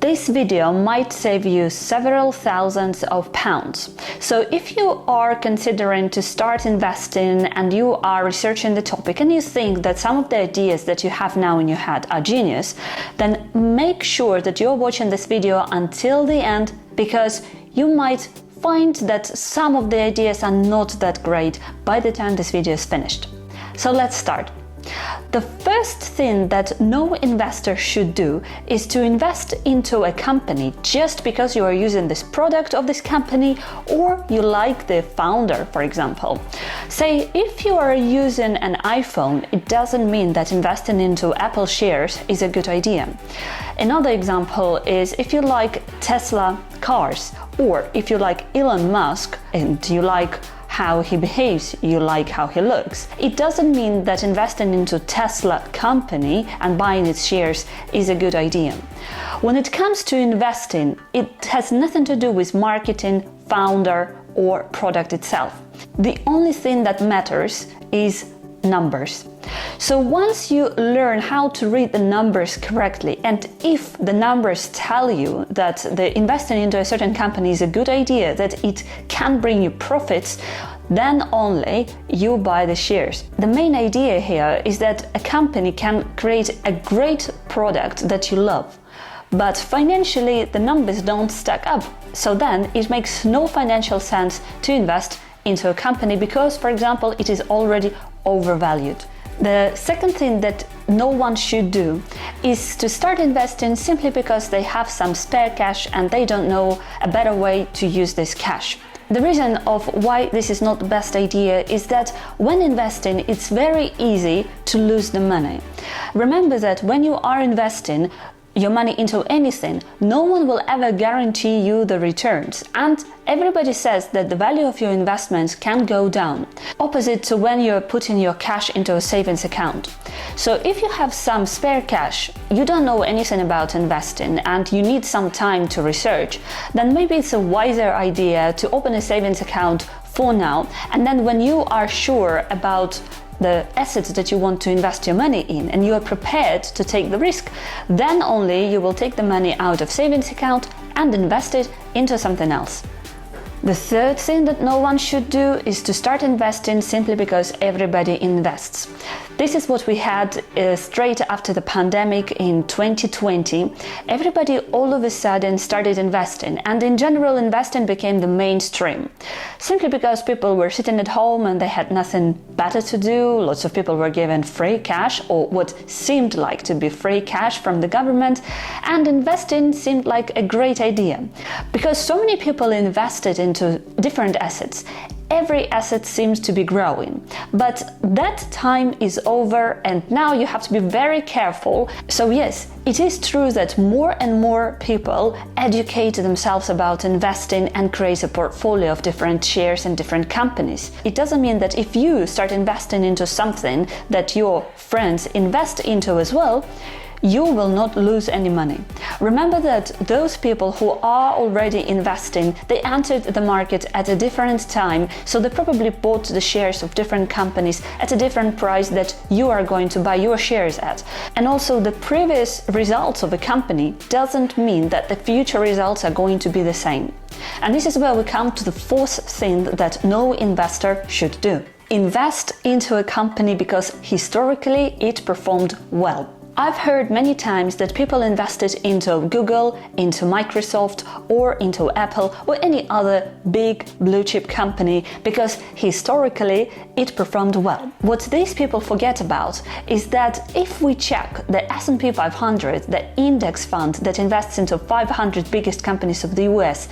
This video might save you several thousands of pounds. So if you are considering to start investing and you are researching the topic and you think that some of the ideas that you have now in your head are genius, then make sure that you're watching this video until the end, because you might find that some of the ideas are not that great by the time this video is finished. So let's start. The first thing that no investor should do is to invest into a company just because you are using this product of this company or you like the founder, for example. Say, if you are using an iPhone, it doesn't mean that investing into Apple shares is a good idea. Another example is if you like Tesla cars, or if you like Elon Musk and you like how he behaves, you like how he looks. It doesn't mean that investing into Tesla company and buying its shares is a good idea. When it comes to investing, it has nothing to do with marketing, founder, or product itself. The only thing that matters is numbers. So once you learn how to read the numbers correctly, and if the numbers tell you that the investing into a certain company is a good idea, that it can bring you profits, then only you buy the shares. The main idea here is that a company can create a great product that you love, but financially the numbers don't stack up. So then it makes no financial sense to invest into a company because, for example, it is already overvalued. The second thing that no one should do is to start investing simply because they have some spare cash and they don't know a better way to use this cash. The reason of why this is not the best idea is that when investing, it's very easy to lose the money. Remember that when you are investing your money into anything, no one will ever guarantee you the returns, and everybody says that the value of your investments can go down, opposite to when you're putting your cash into a savings account. So if you have some spare cash, you don't know anything about investing and you need some time to research, then maybe it's a wiser idea to open a savings account for now, and then when you are sure about the assets that you want to invest your money in and you are prepared to take the risk, then only you will take the money out of savings account and invest it into something else. The third thing that no one should do is to start investing simply because everybody invests. This is what we had straight after the pandemic in 2020. Everybody all of a sudden started investing, and in general investing became the mainstream. Simply because people were sitting at home and they had nothing better to do, lots of people were given free cash or what seemed like to be free cash from the government, and investing seemed like a great idea. Because so many people invested into different assets, every asset seems to be growing. But that time is over and now you have to be very careful. So yes, it is true that more and more people educate themselves about investing and create a portfolio of different shares in different companies. It doesn't mean that if you start investing into something that your friends invest into as well, you will not lose any money. Remember that those people who are already investing, they entered the market at a different time, so they probably bought the shares of different companies at a different price that you are going to buy your shares at. And also the previous results of a company doesn't mean that the future results are going to be the same. And this is where we come to the fourth thing that no investor should do. Invest into a company because historically it performed well. I've heard many times that people invested into Google, into Microsoft, or into Apple, or any other big blue chip company because historically it performed well. What these people forget about is that if we check the S&P 500, the index fund that invests into 500 biggest companies of the US,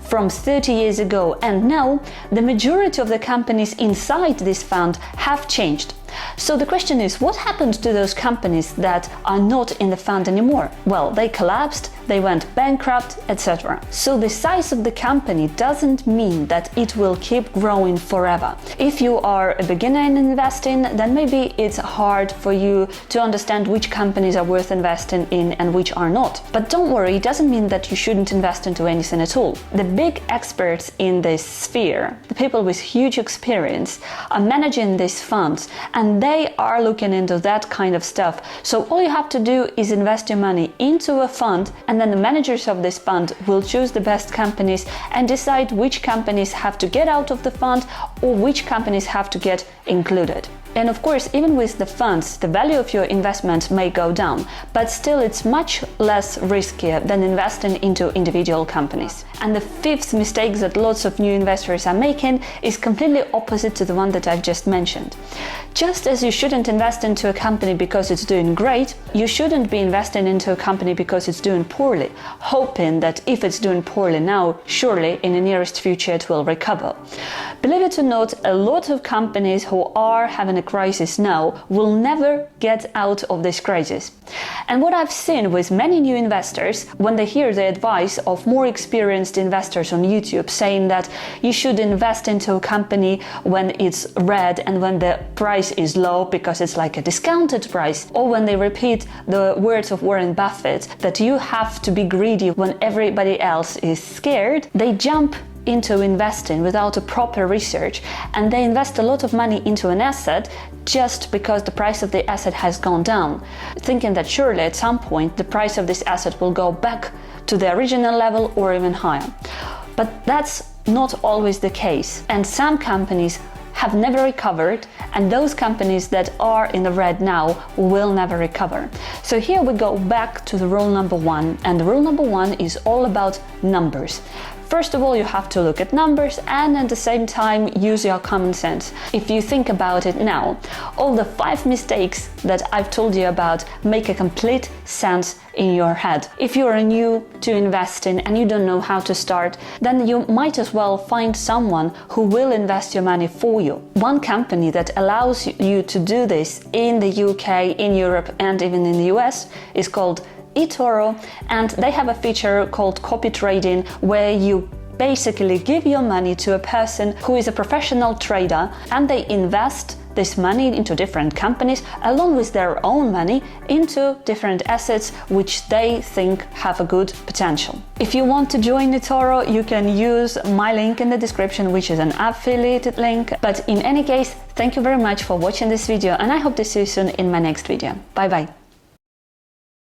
from 30 years ago and now, the majority of the companies inside this fund have changed. So the question is, what happened to those companies that are not in the fund anymore? Well, they collapsed, they went bankrupt, etc. So the size of the company doesn't mean that it will keep growing forever. If you are a beginner in investing, then maybe it's hard for you to understand which companies are worth investing in and which are not. But don't worry, it doesn't mean that you shouldn't invest into anything at all. The big experts in this sphere, the people with huge experience, are managing these funds, and they are looking into that kind of stuff. So all you have to do is invest your money into a fund, and then the managers of this fund will choose the best companies and decide which companies have to get out of the fund or which companies have to get included. And of course, even with the funds, the value of your investment may go down, but still it's much less riskier than investing into individual companies. And the fifth mistake that lots of new investors are making is completely opposite to the one that I've just mentioned. Just as you shouldn't invest into a company because it's doing great, you shouldn't be investing into a company because it's doing poorly, hoping that if it's doing poorly now, surely in the nearest future it will recover. Believe it or not, a lot of companies who are having a crisis now will never get out of this crisis. And what I've seen with many new investors, when they hear the advice of more experienced investors on YouTube saying that you should invest into a company when it's red and when the price is low because it's like a discounted price, or when they repeat the words of Warren Buffett that you have to be greedy when everybody else is scared, they jump into investing without a proper research, and they invest a lot of money into an asset just because the price of the asset has gone down, thinking that surely at some point the price of this asset will go back to the original level or even higher. But that's not always the case, and some companies have never recovered, and those companies that are in the red now will never recover. So here we go back to the rule number one, and the rule number one is all about numbers. First of all, you have to look at numbers and at the same time use your common sense. If you think about it now, all the 5 mistakes that I've told you about make a complete sense in your head. If you are new to investing and you don't know how to start, then you might as well find someone who will invest your money for you. One company that allows you to do this in the UK, in Europe, and even in the US is called eToro, and they have a feature called copy trading, where you basically give your money to a person who is a professional trader, and they invest this money into different companies along with their own money into different assets which they think have a good potential. If you want to join eToro, you can use my link in the description, which is an affiliated link. But in any case, thank you very much for watching this video, and I hope to see you soon in my next video. Bye bye.